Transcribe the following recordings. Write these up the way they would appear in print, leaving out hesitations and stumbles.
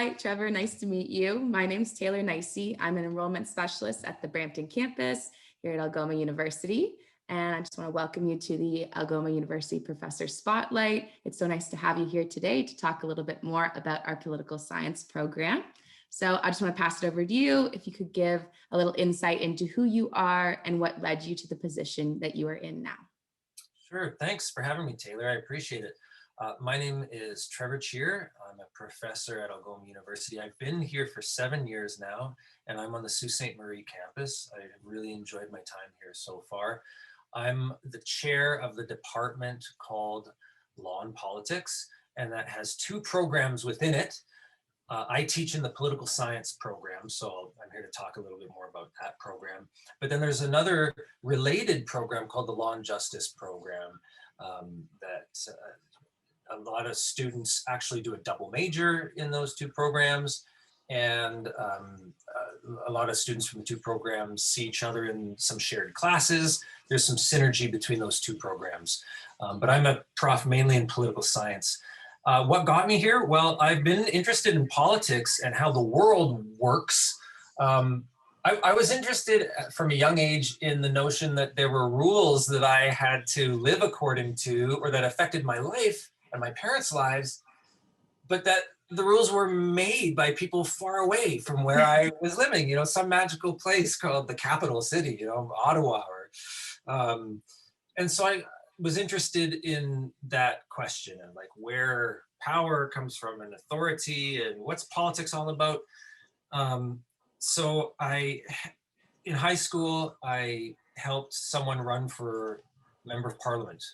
Hi, Trevor. Nice to meet you. My name's Taylor Nicey. I'm an enrollment specialist at the Brampton campus here at Algoma University. And I just want to welcome you to the Algoma University Professor Spotlight. It's so nice to have you here today to talk a little bit more about our political science program. So I just want to pass it over to you. If you could give a little insight into who you are and what led you to the position that you are in now. Sure. Thanks for having me, Taylor. I appreciate it. My name is Trevor Tchir. I'm a professor at Algoma University. I've been here for 7 years now, and I'm on the Sault Ste. Marie campus. I really enjoyed my time here so far. I'm the chair of the department called Law and Politics, and that has two programs within it. I teach in the political science program, so I'm here to talk a little bit more about that program. But then there's another related program called the Law and Justice program that a lot of students actually do a double major in those two programs. And a lot of students from the two programs see each other in some shared classes. There's some synergy between those two programs. But I'm a prof mainly in political science. What got me here? Well, I've been interested in politics and how the world works. I was interested from a young age in the notion that there were rules that I had to live according to or that affected my life and my parents' lives, but that the rules were made by people far away from where I was living, you know, some magical place called the capital city, you know, Ottawa. And so I was interested in that question and like where power comes from and authority and what's politics all about. So in high school, I helped someone run for member of parliament.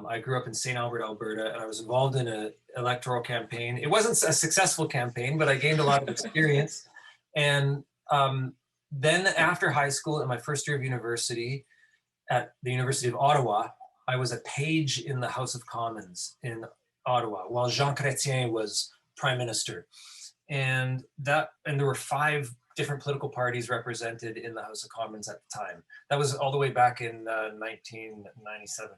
I grew up in St. Albert, Alberta, and I was involved in an electoral campaign. It wasn't a successful campaign, but I gained a lot of experience. And then after high school, in my first year of university at the University of Ottawa, I was a page in the House of Commons in Ottawa while Jean Chrétien was prime minister. And there were 5 different political parties represented in the House of Commons at the time. That was all the way back in 1997,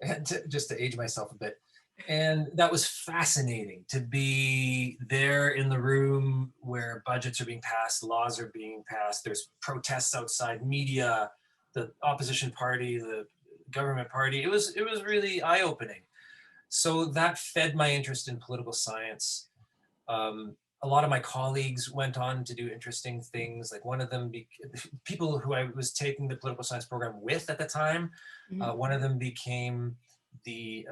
and just to age myself a bit. And that was fascinating to be there in the room where budgets are being passed, laws are being passed, there's protests outside, media, the opposition party, the government party. It was really eye-opening. So that fed my interest in political science. A lot of my colleagues went on to do interesting things. Like one of them, people who I was taking the political science program with at the time, one of them became the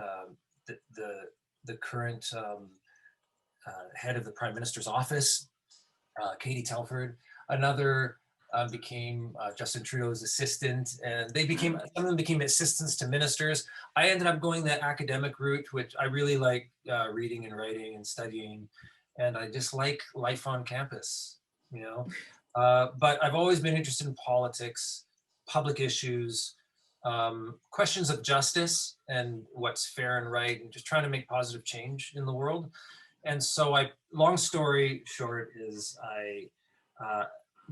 current head of the Prime Minister's office, Katie Telford. Another became Justin Trudeau's assistant, and some of them became assistants to ministers. I ended up going that academic route, which I really like reading and writing and studying. And I just like life on campus, you know. But I've always been interested in politics, public issues, questions of justice and what's fair and right, and just trying to make positive change in the world. And so long story short is I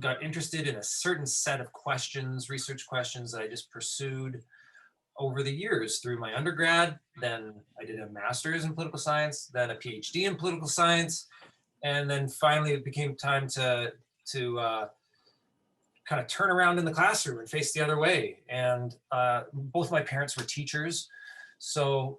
got interested in a certain set of questions, research questions that I just pursued over the years through my undergrad. Then I did a master's in political science, then a PhD in political science. And then finally it became time to kind of turn around in the classroom and face the other way. And both my parents were teachers. So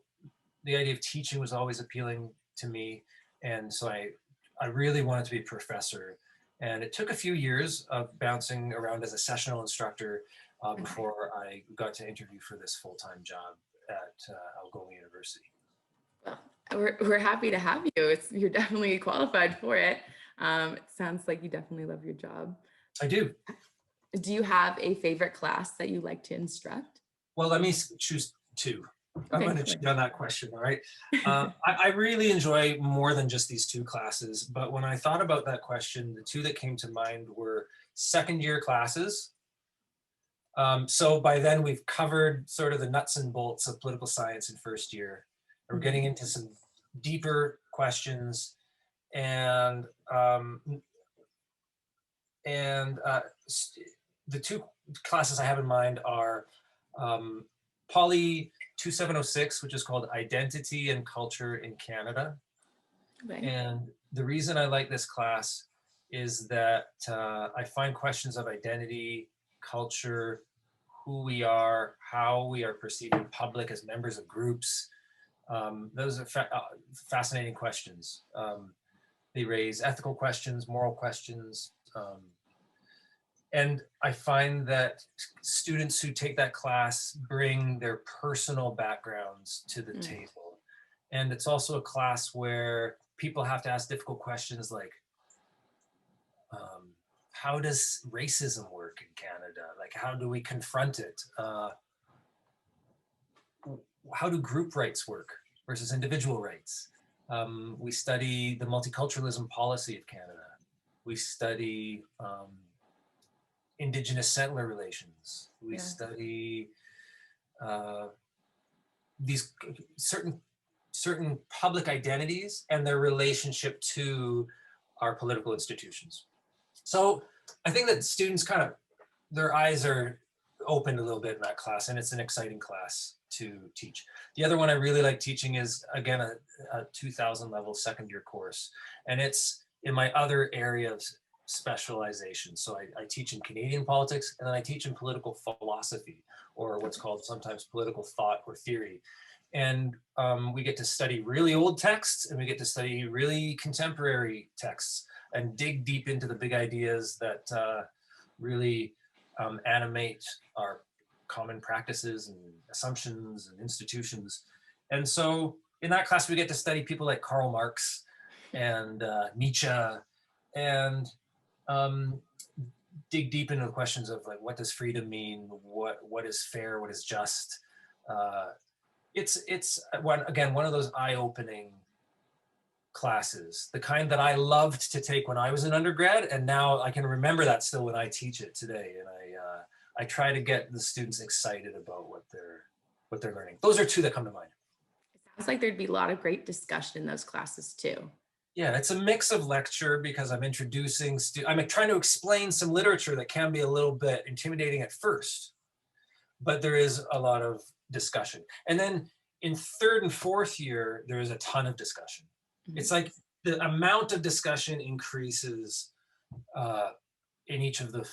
the idea of teaching was always appealing to me. And so I really wanted to be a professor. And it took a few years of bouncing around as a sessional instructor before I got to interview for this full-time job at Algoma University. Well, we're happy to have you. You're definitely qualified for it. It sounds like you definitely love your job. I do. Do you have a favorite class that you like to instruct? Well, let me choose 2. I'm Okay, going to cheat on that question, all right? I really enjoy more than just these 2 classes, but when I thought about that question, the 2 that came to mind were second-year classes. So by then we've covered sort of the nuts and bolts of political science in first year. We're getting into some deeper questions, and the 2 classes I have in mind are Poly 2706, which is called Identity and Culture in Canada, Okay. and the reason I like this class is that I find questions of identity, culture, who we are, how we are perceived in public as members of groups. Those are fascinating questions. They raise ethical questions, moral questions. And I find that students who take that class bring their personal backgrounds to the table. And it's also a class where people have to ask difficult questions like, how does racism work in Canada? Like, how do we confront it? How do group rights work versus individual rights? We study the multiculturalism policy of Canada. We study Indigenous settler relations. We study these certain public identities and their relationship to our political institutions. So I think that students kind of, their eyes are opened a little bit in that class, and it's an exciting class to teach. The other one I really like teaching is, again, a 2000 level second year course, and it's in my other area of specialization. So I teach in Canadian politics, and then I teach in political philosophy, or what's called sometimes political thought or theory. And we get to study really old texts, and we get to study really contemporary texts and dig deep into the big ideas that really animate our common practices and assumptions and institutions. And so in that class, we get to study people like Karl Marx and Nietzsche, and dig deep into the questions of like, what does freedom mean? What is fair? What is just? It's one of those eye-opening classes, the kind that I loved to take when I was an undergrad, and now I can remember that still when I teach it today. And I try to get the students excited about what they're learning. Those are two that come to mind. It sounds like there'd be a lot of great discussion in those classes too. Yeah, it's a mix of lecture because I'm introducing, I'm trying to explain some literature that can be a little bit intimidating at first, but there is a lot of discussion. And then in third and fourth year, there is a ton of discussion. It's like the amount of discussion increases in each of the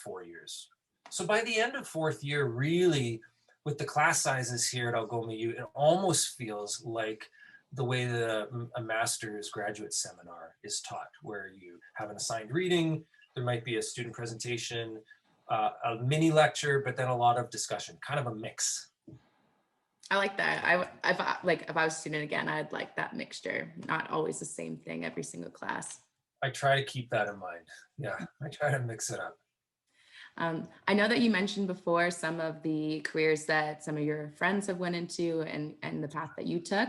4 years. So by the end of fourth year, really, with the class sizes here at AlgomaU, it almost feels like the way that a master's graduate seminar is taught, where you have an assigned reading, there might be a student presentation, a mini lecture, but then a lot of discussion, kind of a mix. I like that. If I was a student again, I'd like that mixture, not always the same thing every single class. I try to keep that in mind. Yeah, I try to mix it up. I know that you mentioned before some of the careers that some of your friends have went into and the path that you took,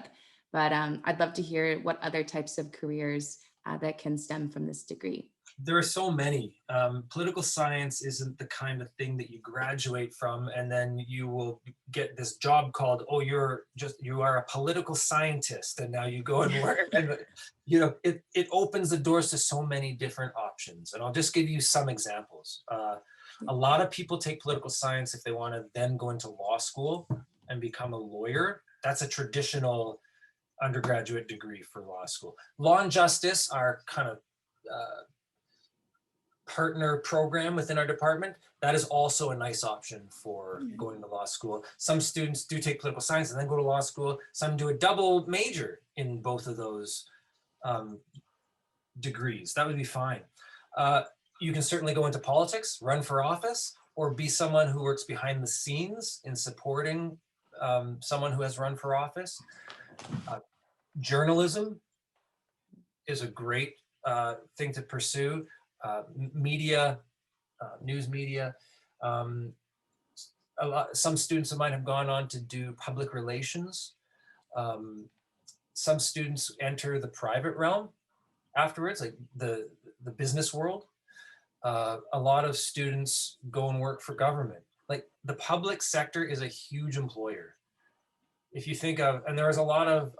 but I'd love to hear what other types of careers that can stem from this degree. There are so many. Political science isn't the kind of thing that you graduate from and then you will get this job called, oh, you are a political scientist, and now you go and work. And it opens the doors to so many different options. And I'll just give you some examples. A lot of people take political science if they want to then go into law school and become a lawyer. That's a traditional undergraduate degree for law school. Law and justice are kind of partner program within our department. That is also a nice option for going to law school. Some students do take political science and then go to law school. Some do a double major in both of those degrees. That would be fine. You can certainly go into politics, run for office, or be someone who works behind the scenes in supporting someone who has run for office. Journalism is a great thing to pursue. Media, news media. Some students of mine have gone on to do public relations. Some students enter the private realm afterwards, like the business world. A lot of students go and work for government. Like the public sector is a huge employer. If you think of, and there's a lot of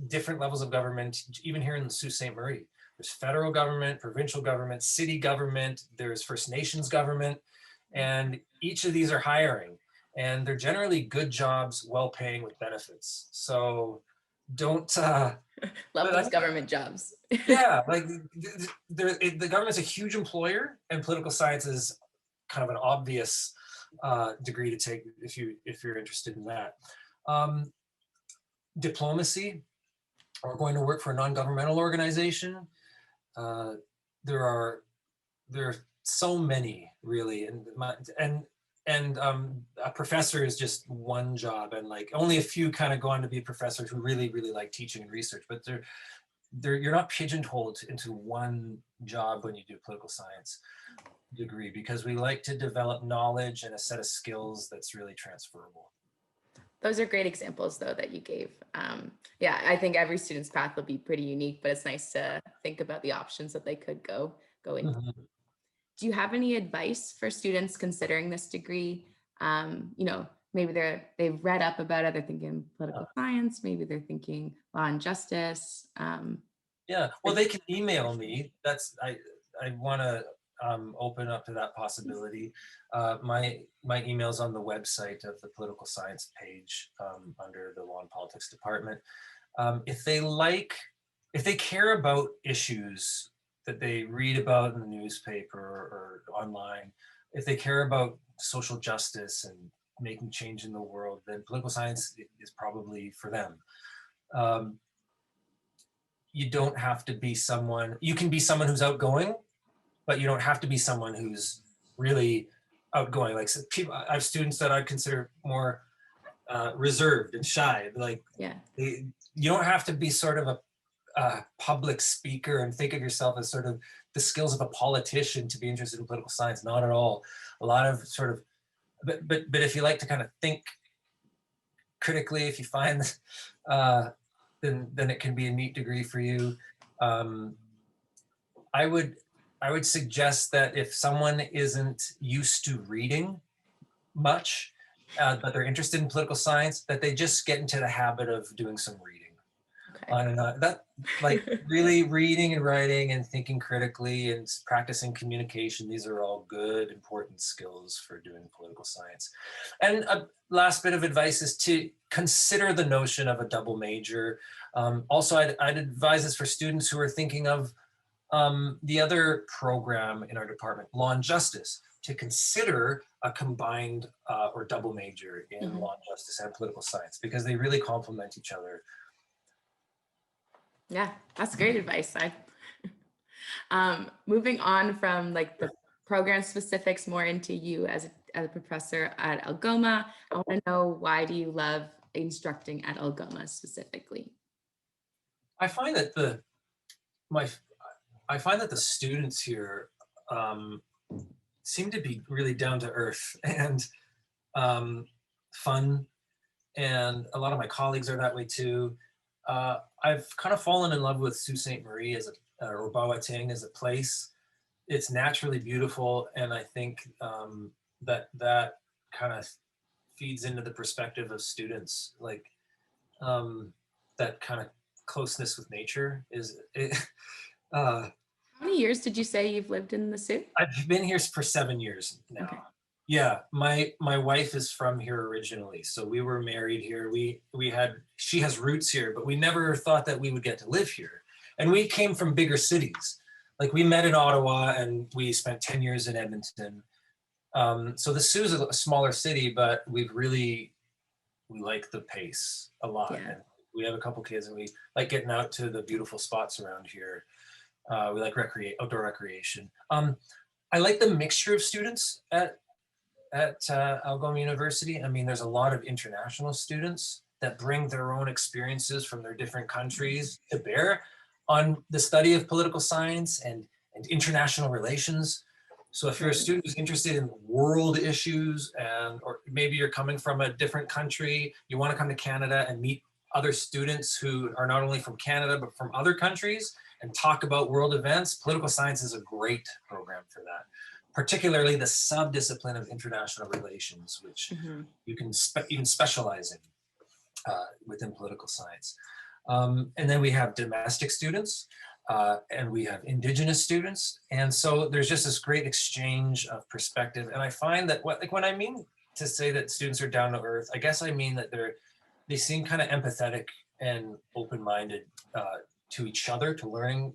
different levels of government, even here in the Sault Ste. Marie. There's federal government, provincial government, city government, there's First Nations government, and each of these are hiring. And they're generally good jobs, well-paying with benefits. So don't Love But those government jobs. yeah, like the government's a huge employer, and political science is kind of an obvious degree to take if you're interested in that. Um, Diplomacy, or going to work for a non-governmental organization. Uh, there are so many really, and a professor is just one job, and like only a few kind of go on to be professors who really like teaching and research, but you're not pigeonholed into one job when you do political science degree, because we like to develop knowledge and a set of skills that's really transferable. Those are great examples, though, that you gave. Yeah, I think every student's path will be pretty unique, but it's nice to think about the options that they could go into. Mhm. Do you have any advice for students considering this degree? Maybe they've read up about it, they're thinking political science, maybe they're thinking law and justice. Yeah, well, they can email me. I want to open up to that possibility. My email's on the website of the political science page under the law and politics department. If they care about issues that they read about in the newspaper or online, if they care about social justice and making change in the world, then political science is probably for them. You don't have to be someone, you can be someone who's outgoing, but you don't have to be someone who's really outgoing. Like I have students that I consider more reserved and shy. Like Yeah. you don't have to be sort of a public speaker and think of yourself as sort of the skills of a politician to be interested in political science. Not at all. A lot of sort of, but if you like to kind of think critically, if you find then it can be a neat degree for you. I would suggest that if someone isn't used to reading much, but they're interested in political science, that they just get into the habit of doing some reading. Okay. That, like, really reading and writing and thinking critically and practicing communication, these are all good, important skills for doing political science. And a last bit of advice is to consider the notion of a double major. Also, I'd advise this for students who are thinking of the other program in our department, Law and Justice, to consider a combined or double major in Mhm. law and justice and political science, because they really complement each other. Yeah, that's great advice. Moving on from like the program specifics more into you as a professor at Algoma, I want to know, why do you love instructing at Algoma specifically? I find that my I find that the students here seem to be really down to earth and fun, and a lot of my colleagues are that way too. I've kind of fallen in love with Sault Ste. Marie or Bawating as a place. It's naturally beautiful, and I think that kind of feeds into the perspective of students, like that kind of closeness with nature is it. uh, How many years did you say you've lived in the Sioux? I've been here for 7 years now. Okay. Yeah, my wife is from here originally, so we were married here. She has roots here, but we never thought that we would get to live here. And we came from bigger cities. Like, we met in Ottawa and we spent 10 years in Edmonton. So the Sioux is a smaller city, but we like the pace a lot. Yeah. And we have a couple kids, and we like getting out to the beautiful spots around here. We like outdoor recreation. I like the mixture of students at Algoma University. I mean, there's a lot of international students that bring their own experiences from their different countries to bear on the study of political science and international relations. So if you're a student who's interested in world issues, or maybe you're coming from a different country, you want to come to Canada and meet other students who are not only from Canada, but from other countries, and talk about world events, political science is a great program for that. Particularly the sub-discipline of international relations, which you can even specialize in within political science. And then we have domestic students, and we have Indigenous students. And so there's just this great exchange of perspective. And I find that when I mean to say that students are down to earth, I guess I mean that they seem kind of empathetic and open-minded to each other, to learning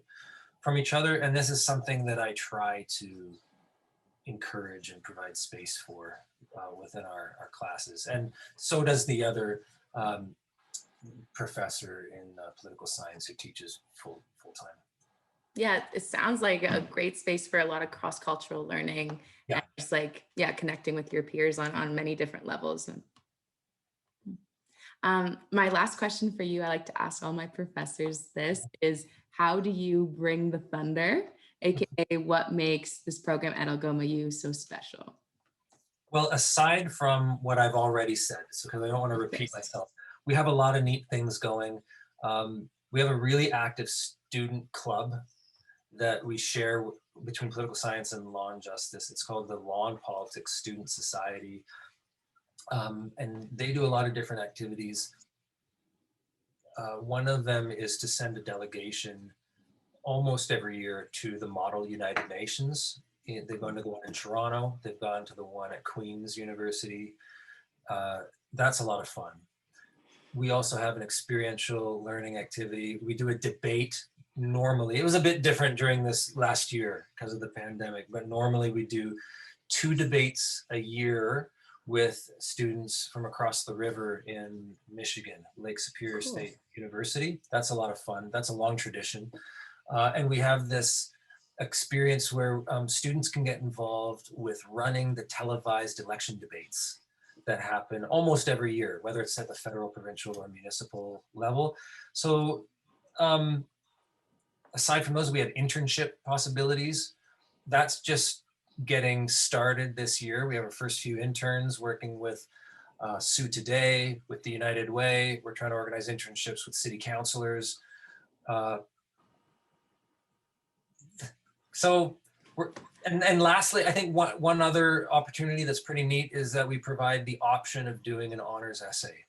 from each other. And this is something that I try to encourage and provide space for within our classes. And so does the other professor in political science who teaches full time. Yeah, it sounds like a great space for a lot of cross-cultural learning Yeah. and just like, yeah, connecting with your peers on many different levels. My last question for you, I like to ask all my professors this is, how do you bring the thunder, aka what makes this program at AlgomaU so special? Well, aside from what I've already said, so because I don't want to repeat myself, we have a lot of neat things going. We have a really active student club that we share between political science and law and justice. It's called the Law and Politics Student Society. And they do a lot of different activities. One of them is to send a delegation almost every year to the Model United Nations. They've gone to the one in Toronto. They've gone to the one at Queen's University. That's a lot of fun. We also have an experiential learning activity. We do a debate normally. It was a bit different during this last year because of the pandemic, but normally we do 2 debates a year with students from across the river in Michigan, Lake Superior Cool. State University. That's a lot of fun. That's a long tradition. And we have this experience where students can get involved with running the televised election debates that happen almost every year, whether it's at the federal, provincial, or municipal level. So aside from those, we have internship possibilities. That's just getting started this year. We have our first few interns working with Sue Today, with the United Way. We're trying to organize internships with city councilors. So we're, and lastly, I think one other opportunity that's pretty neat is that we provide the option of doing an honors essay.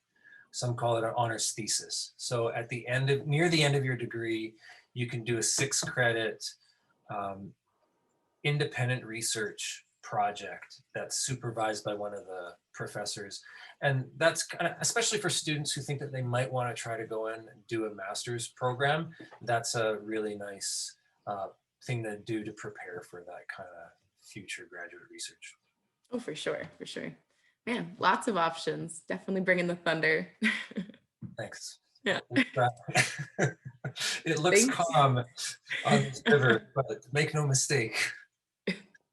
Some call it an honors thesis. So at the end of, near the end of your degree, you can do a 6-credit independent research project that's supervised by one of the professors. And that's kind of, especially for students who think that they might want to try to go in and do a master's program, that's a really nice thing to do to prepare for that kind of future graduate research. Oh, for sure, for sure. Man, lots of options. Definitely bringing the thunder. Thanks. Yeah. It looks Thanks. calm on this river, but make no mistake.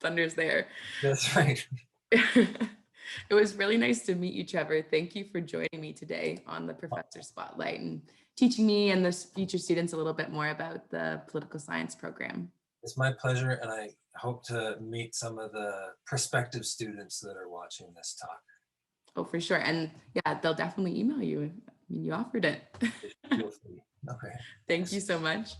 Thunder's there. That's right. It was really nice to meet you, Trevor. Thank you for joining me today on the Professor Spotlight and teaching me and the future students a little bit more about the political science program. It's my pleasure, and I hope to meet some of the prospective students that are watching this talk. Oh, for sure. And yeah, they'll definitely email you. I mean, you offered it. Feel free. Okay. Thank you so much.